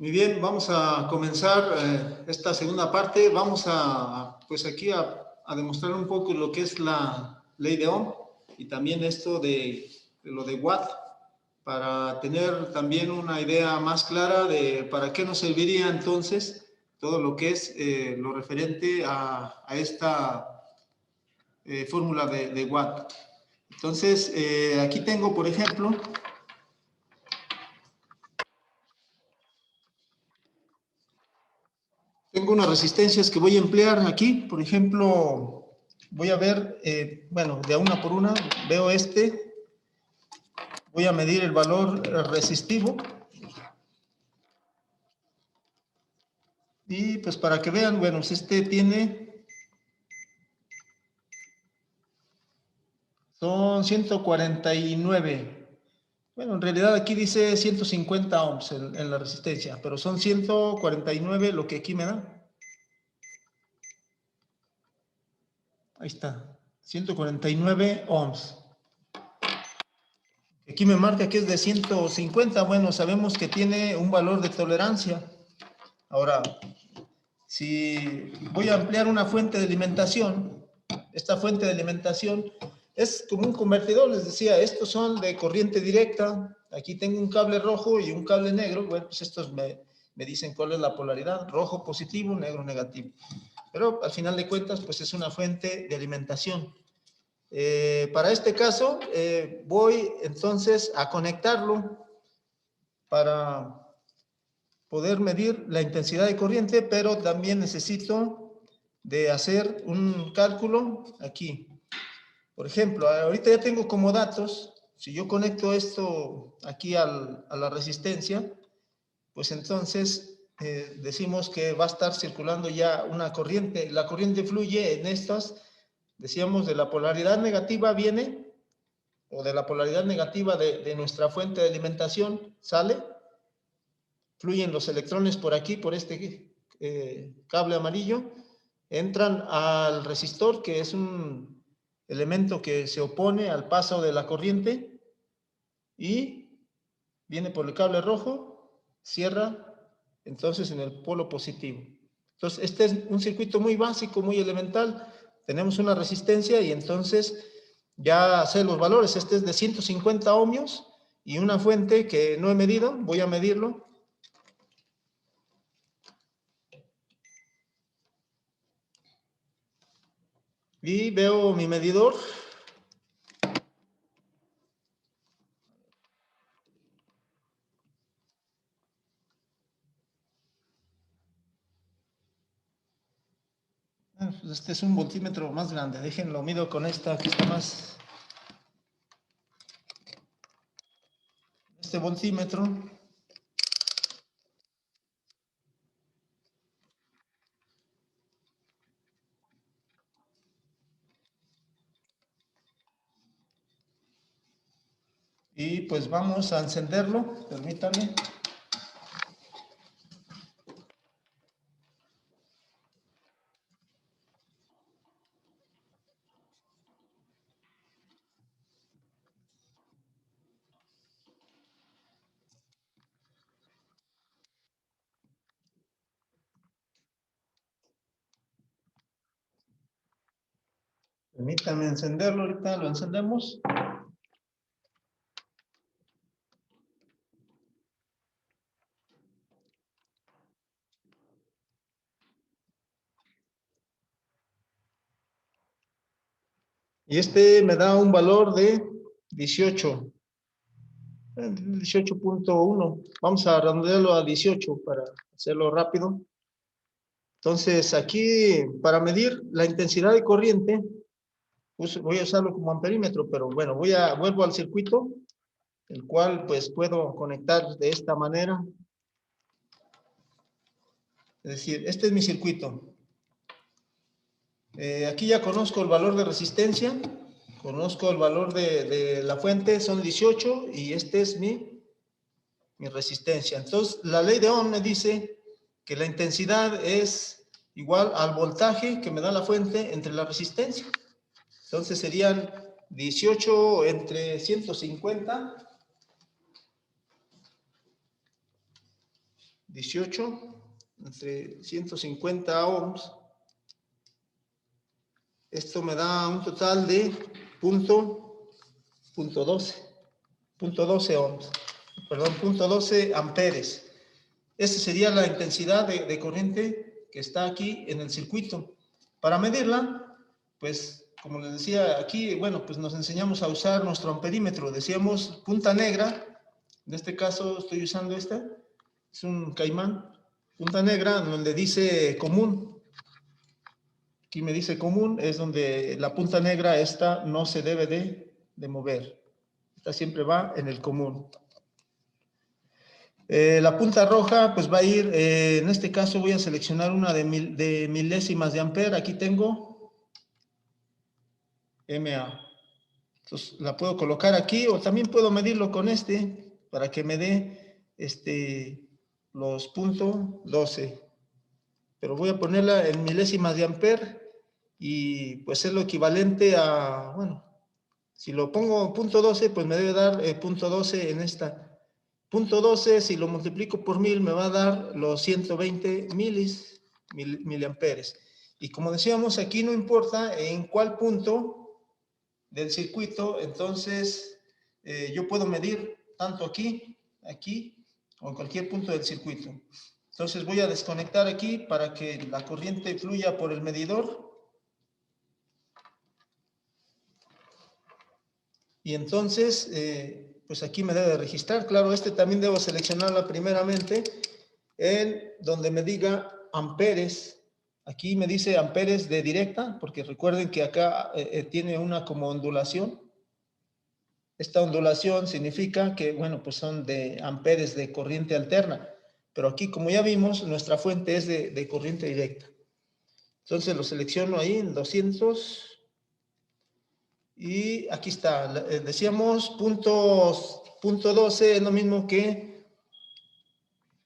Muy bien, vamos a comenzar esta segunda parte. Vamos pues aquí a demostrar un poco lo que es la ley de Ohm y también esto de lo de Watt, para tener también una idea más clara de para qué nos serviría entonces todo lo que es lo referente a esta fórmula de Watt. Entonces, aquí tengo, por ejemplo, tengo unas resistencias que voy a emplear aquí. Por ejemplo, voy a ver, bueno, de una por una, veo este. Voy a medir el valor resistivo. Y pues para que vean, bueno, este tiene, son 149. Bueno, en realidad aquí dice 150 ohms en la resistencia, pero son 149 lo que aquí me da. Ahí está, 149 ohms. Aquí me marca que es de 150. Bueno, sabemos que tiene un valor de tolerancia. Ahora, si voy a ampliar una fuente de alimentación, esta fuente de alimentación es como un convertidor. Les decía, estos son de corriente directa. Aquí tengo un cable rojo y un cable negro. Bueno, pues estos me dicen cuál es la polaridad: rojo positivo, negro negativo. Pero al final de cuentas, pues es una fuente de alimentación. Para este caso, voy entonces a conectarlo para poder medir la intensidad de corriente, pero también necesito de hacer un cálculo aquí. Por ejemplo, ahorita ya tengo como datos, si yo conecto esto aquí a la resistencia, pues entonces decimos que va a estar circulando ya una corriente. La corriente fluye en estas, decíamos, de la polaridad negativa viene, o de la polaridad negativa de nuestra fuente de alimentación sale, fluyen los electrones por aquí, por este cable amarillo, entran al resistor, que es un elemento que se opone al paso de la corriente, y viene por el cable rojo, cierra entonces en el polo positivo. Entonces, este es un circuito muy básico, muy elemental. Tenemos una resistencia y entonces ya sé los valores. Este es de 150 ohmios y una fuente que no he medido, voy a medirlo. Y veo mi medidor. Este es un voltímetro más grande. Déjenlo, mido con esta que está más. Este voltímetro. Y pues vamos a encenderlo. Permítanme. Permítanme encenderlo. Ahorita lo encendemos. Y este me da un valor de 18. 18.1. Vamos a redondearlo a 18 para hacerlo rápido. Entonces, aquí, para medir la intensidad de corriente, pues voy a usarlo como amperímetro, pero bueno, vuelvo al circuito, el cual pues puedo conectar de esta manera. Es decir, este es mi circuito. Aquí ya conozco el valor de resistencia, conozco el valor de la fuente, son 18, y este es mi resistencia. Entonces, la ley de Ohm me dice que la intensidad es igual al voltaje que me da la fuente entre la resistencia. Entonces serían 18 entre 150 18 entre 150 ohms. Esto me da un total de punto 12 ohms, perdón, 0.12 amperes. Esta sería la intensidad de corriente que está aquí en el circuito. Para medirla, pues, como les decía aquí, bueno, pues nos enseñamos a usar nuestro amperímetro. Decíamos punta negra, en este caso estoy usando esta, es un Caimán, punta negra, donde dice común. Aquí me dice común, es donde la punta negra, esta no se debe de mover. Esta siempre va en el común. La punta roja, pues va a ir, en este caso voy a seleccionar una de milésimas de ampere. Aquí tengo MA. Entonces la puedo colocar aquí o también puedo medirlo con este para que me dé los .12. Pero voy a ponerla en milésimas de ampere y pues es lo equivalente a, bueno, si lo pongo .12, pues me debe dar .12 en esta. .12, si lo multiplico por 1000, me va a dar los 120 miliamperes. Y como decíamos, aquí no importa en cuál punto del circuito, entonces yo puedo medir tanto aquí, aquí, o en cualquier punto del circuito. Entonces voy a desconectar aquí para que la corriente fluya por el medidor. Y entonces, pues aquí me debe registrar. Claro, también debo seleccionarla primeramente en donde me diga amperes. Aquí me dice amperes de directa, porque recuerden que acá tiene una como ondulación. Esta ondulación significa que, bueno, pues son de amperes de corriente alterna. Pero aquí, como ya vimos, nuestra fuente es de corriente directa. Entonces lo selecciono ahí en 200. Y aquí está, decíamos punto 12 es lo mismo que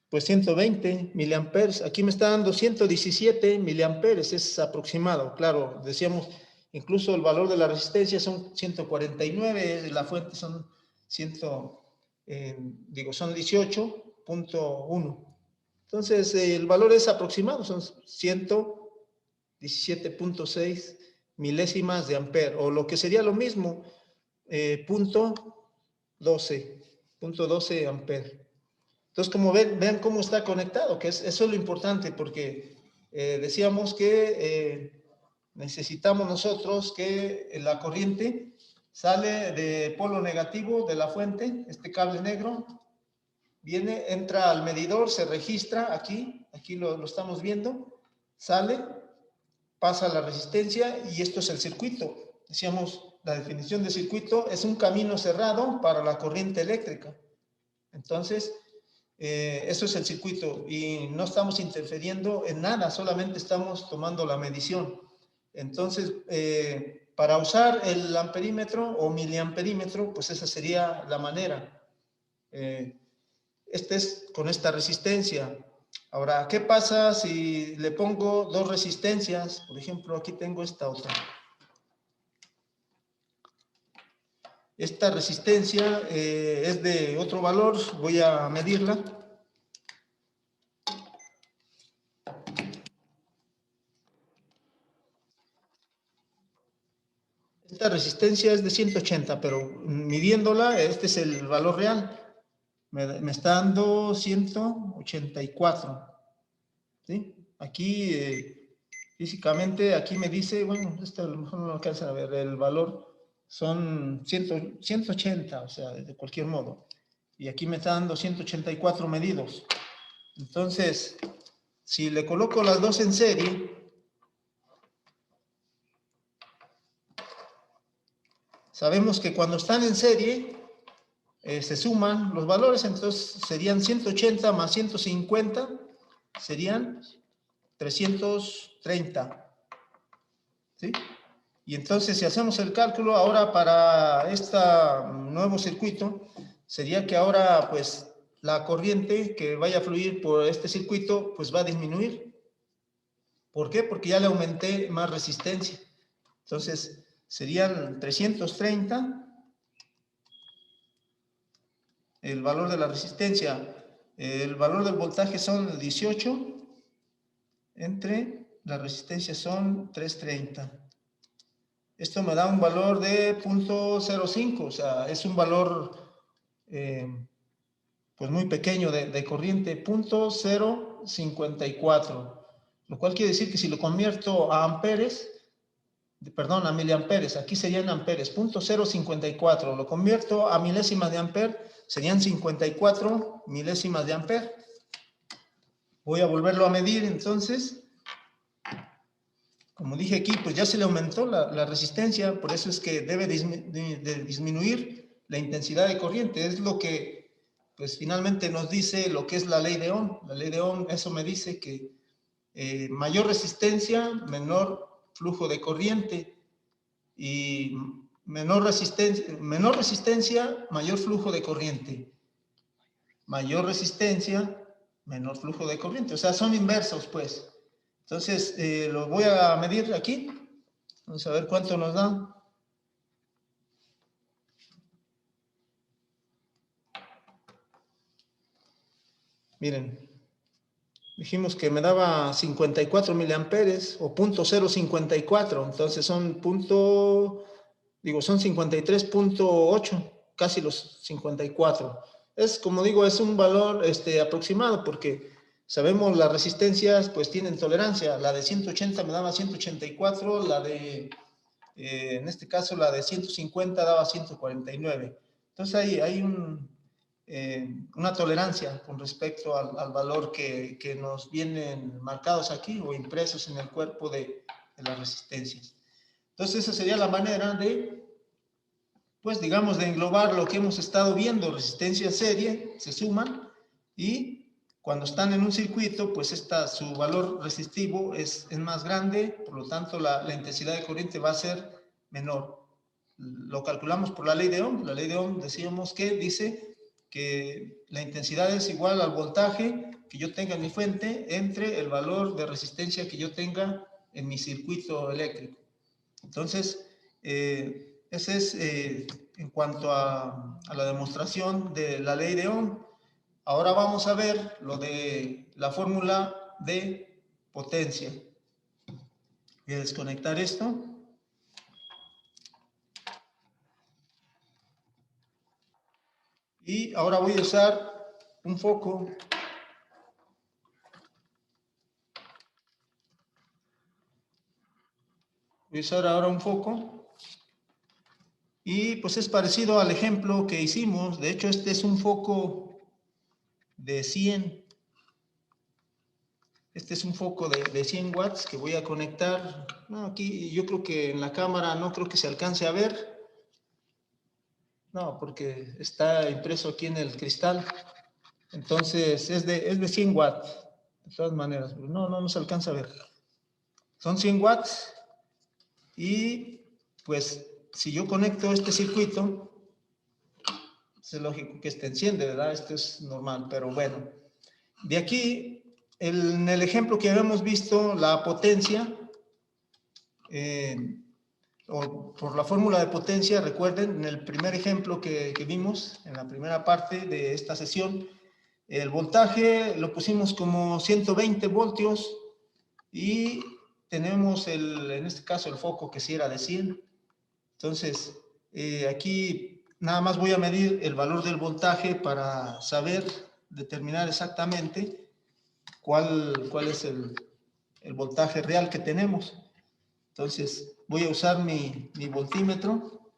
pues 120 miliamperes. Aquí me está dando 117 miliamperes, es aproximado. Claro, decíamos, incluso el valor de la resistencia son 149, la fuente son 18.1. Entonces, el valor es aproximado, son 117.6 milésimas de ampere, o lo que sería lo mismo, punto 12 ampere. Entonces, como vean cómo está conectado, que eso es lo importante, porque decíamos que necesitamos nosotros que la corriente sale de polo negativo de la fuente, este cable negro, viene, entra al medidor, se registra aquí lo estamos viendo, sale, pasa la resistencia y esto es el circuito. Decíamos, la definición de circuito es un camino cerrado para la corriente eléctrica. Entonces, eso es el circuito y no estamos interfiriendo en nada, solamente estamos tomando la medición. Entonces, para usar el amperímetro o miliamperímetro, pues esa sería la manera. Este es con esta resistencia. Ahora, ¿qué pasa si le pongo dos resistencias? Por ejemplo, aquí tengo esta otra. Esta resistencia es de otro valor, voy a medirla. Esta resistencia es de 180, pero midiéndola, este es el valor real. Me está dando 184. ¿Sí? Aquí, físicamente, aquí me dice, bueno, esto a lo mejor no lo alcanzan a ver, el valor son 180, o sea, de cualquier modo. Y aquí me está dando 184 medidos. Entonces, si le coloco las dos en serie, sabemos que cuando están en serie, se suman los valores, entonces serían 180 más 150, serían 330. ¿Sí? Y entonces, si hacemos el cálculo ahora para este nuevo circuito, sería que ahora, pues, la corriente que vaya a fluir por este circuito, pues va a disminuir. ¿Por qué? Porque ya le aumenté más resistencia. Entonces, serían 330 el valor de la resistencia El valor del voltaje son 18 entre la resistencia son 330. Esto me da un valor de 0.05, o sea, es un valor pues muy pequeño de corriente, 0.054, lo cual quiere decir que si lo convierto a amperes, perdón, a miliamperes, aquí serían amperes, 0.054, lo convierto a milésimas de amper, serían 54 milésimas de amper. Voy a volverlo a medir, entonces, como dije aquí, pues ya se le aumentó la resistencia, por eso es que debe de disminuir la intensidad de corriente, es lo que pues finalmente nos dice lo que es la ley de Ohm. La ley de Ohm, eso me dice que mayor resistencia, menor flujo de corriente, y menor resistencia, mayor flujo de corriente. Mayor resistencia, menor flujo de corriente. O sea, son inversos, pues. Entonces, lo voy a medir aquí. Vamos a ver cuánto nos da. Miren, dijimos que me daba 54 miliamperes o 0.054. Entonces son son 53.8, casi los 54. Es, como digo, es un valor aproximado porque sabemos las resistencias pues tienen tolerancia. La de 180 me daba 184, la de, en este caso, la de 150 daba 149. Entonces hay una tolerancia con respecto al valor que nos vienen marcados aquí o impresos en el cuerpo de las resistencias. Entonces esa sería la manera de, pues digamos, de englobar lo que hemos estado viendo. Resistencias serie se suman y cuando están en un circuito, pues su valor resistivo es más grande, por lo tanto la intensidad de corriente va a ser menor. Lo calculamos por la ley de Ohm. La ley de Ohm decíamos que dice que la intensidad es igual al voltaje que yo tenga en mi fuente entre el valor de resistencia que yo tenga en mi circuito eléctrico. Entonces, ese es en cuanto a la demostración de la ley de Ohm. Ahora vamos a ver lo de la fórmula de potencia. Voy a desconectar esto. Y ahora voy a usar un foco. Voy a usar ahora un foco. Y pues es parecido al ejemplo que hicimos. De hecho, este es un foco de 100. Este es un foco de 100 watts que voy a conectar. No, aquí yo creo que en la cámara no creo que se alcance a ver. No, porque está impreso aquí en el cristal. Entonces es de 100 watts. De todas maneras, no se alcanza a ver. Son 100 watts. Y pues si yo conecto este circuito, es lógico que este enciende, ¿verdad? Esto es normal, pero bueno. De aquí, en el ejemplo que habíamos visto, la potencia, o por la fórmula de potencia, recuerden, en el primer ejemplo que vimos, en la primera parte de esta sesión, el voltaje lo pusimos como 120 voltios y tenemos, en este caso, el foco que sí era de 100. Entonces, aquí nada más voy a medir el valor del voltaje para saber, determinar exactamente cuál es el voltaje real que tenemos. Entonces, voy a usar mi voltímetro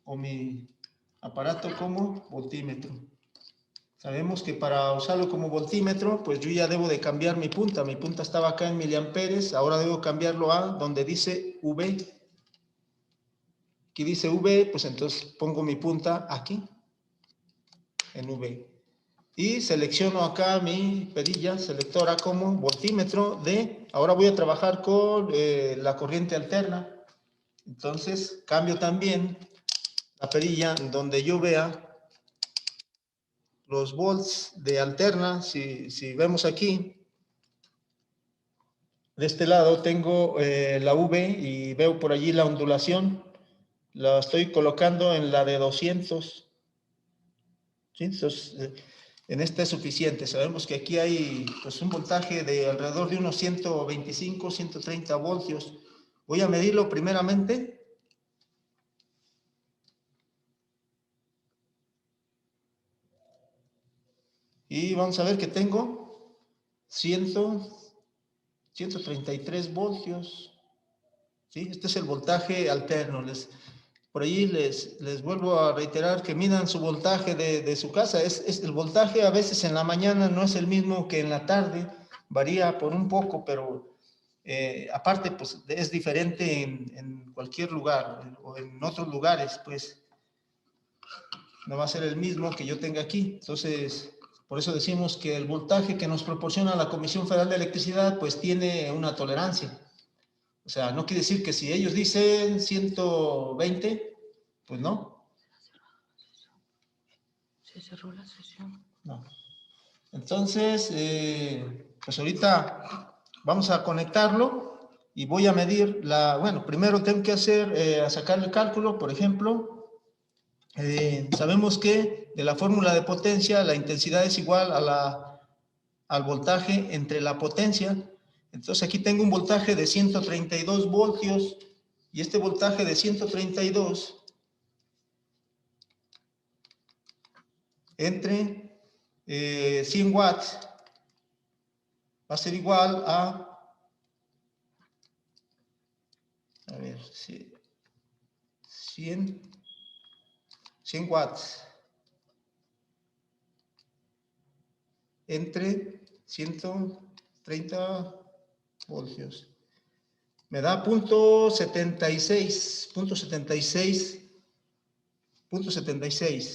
o mi aparato como voltímetro. Sabemos que para usarlo como voltímetro, pues yo ya debo de cambiar mi punta. Mi punta estaba acá en miliamperes, ahora debo cambiarlo a donde dice V. Aquí dice V, pues entonces pongo mi punta aquí, en V. Y selecciono acá mi perilla selectora como voltímetro de, ahora voy a trabajar con la corriente alterna. Entonces cambio también la perilla donde yo vea los volts de alterna. Si vemos aquí, de este lado tengo la V y veo por allí la ondulación. La estoy colocando en la de 200. ¿Sí? Entonces, en esta es suficiente. Sabemos que aquí hay pues, un voltaje de alrededor de unos 125, 130 voltios. Voy a medirlo primeramente. Y vamos a ver que tengo 133 voltios. ¿Sí? Este es el voltaje alterno. Por ahí les vuelvo a reiterar que midan su voltaje de su casa. El voltaje a veces en la mañana no es el mismo que en la tarde, varía por un poco, pero aparte pues, es diferente en cualquier lugar o en otros lugares, pues no va a ser el mismo que yo tenga aquí. Entonces, por eso decimos que el voltaje que nos proporciona la Comisión Federal de Electricidad pues tiene una tolerancia. O sea, no quiere decir que si ellos dicen 120, pues no. Se cerró la sesión. No. Entonces, pues ahorita vamos a conectarlo y voy a medir bueno, primero tengo que sacar el cálculo, por ejemplo, sabemos que de la fórmula de potencia la intensidad es igual al voltaje entre la potencia. Entonces aquí tengo un voltaje de 132 voltios y este voltaje de 132 entre 100 watts va a ser igual a ver, 100 watts entre 130 voltios. Me da punto 76.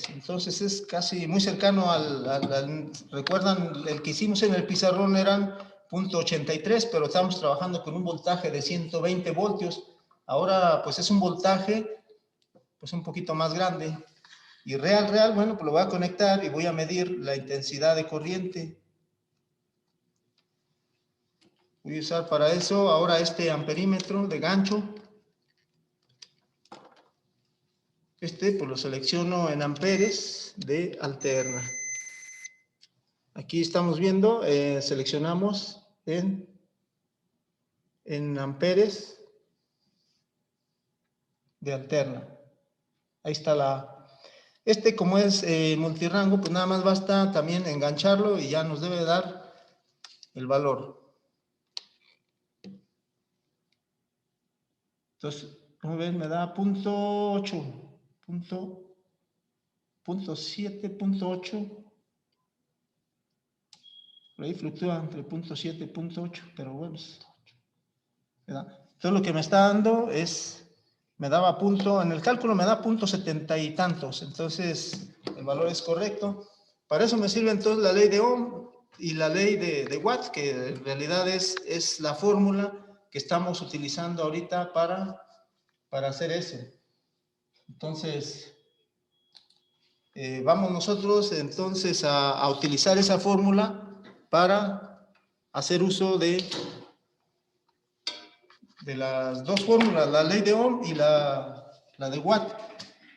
Entonces es casi muy cercano recuerdan, el que hicimos en el pizarrón eran punto 83, pero estamos trabajando con un voltaje de 120 voltios. Ahora pues es un voltaje pues un poquito más grande. Y real, bueno, pues lo voy a conectar y voy a medir la intensidad de corriente. Voy a usar para eso ahora este amperímetro de gancho. Pues lo selecciono en amperes de alterna. Aquí estamos viendo, seleccionamos en amperes de alterna. Ahí está como es multirango, pues nada más basta también engancharlo y ya nos debe dar el valor. Entonces, como ven, me da punto 8, punto 7, punto 8. Por ahí fluctúa entre punto 7 y punto 8, pero bueno, ¿verdad? Entonces lo que me está dando me daba en el cálculo me da punto 70 y tantos, entonces el valor es correcto. Para eso me sirve entonces la ley de Ohm y la ley de Watt, que en realidad es la fórmula que estamos utilizando ahorita para hacer eso. Entonces, vamos nosotros entonces a utilizar esa fórmula para hacer uso de las dos fórmulas, la ley de Ohm y la de Watt.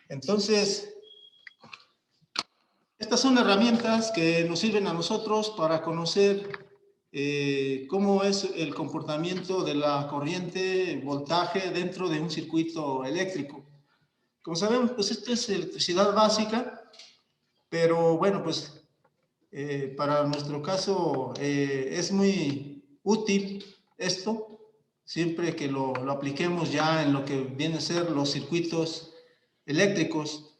Entonces, estas son herramientas que nos sirven a nosotros para conocer cómo es el comportamiento de la corriente, voltaje dentro de un circuito eléctrico. Como sabemos, pues esta es electricidad básica, pero bueno, pues para nuestro caso es muy útil esto, siempre que lo apliquemos ya en lo que vienen a ser los circuitos eléctricos.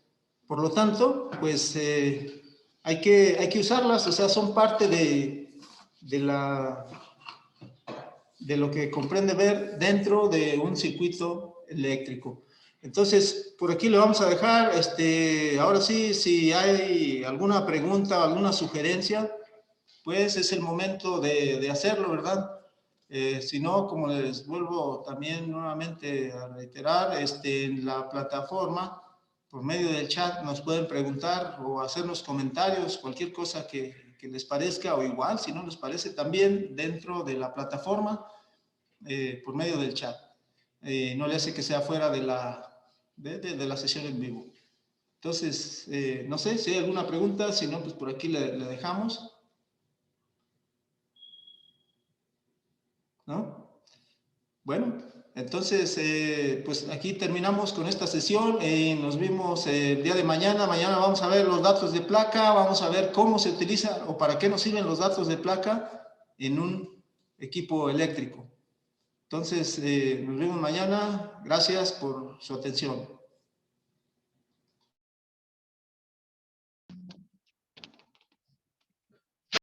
Por lo tanto, pues hay que usarlas, o sea, son parte de lo que comprende ver dentro de un circuito eléctrico. Entonces, por aquí le vamos a dejar, ahora sí, si hay alguna pregunta, alguna sugerencia, pues es el momento de hacerlo, ¿verdad? Si no, como les vuelvo también nuevamente a reiterar, en la plataforma, por medio del chat, nos pueden preguntar o hacernos comentarios, cualquier cosa que les parezca, o igual, si no les parece, también dentro de la plataforma, por medio del chat. No le hace que sea fuera de la sesión en vivo. Entonces, no sé si hay alguna pregunta, si no, pues por aquí le dejamos. ¿No? Bueno, entonces, pues aquí terminamos con esta sesión. Nos vemos el día de mañana. Mañana vamos a ver los datos de placa, vamos a ver cómo se utiliza o para qué nos sirven los datos de placa en un equipo eléctrico. Entonces, nos vemos mañana. Gracias por su atención.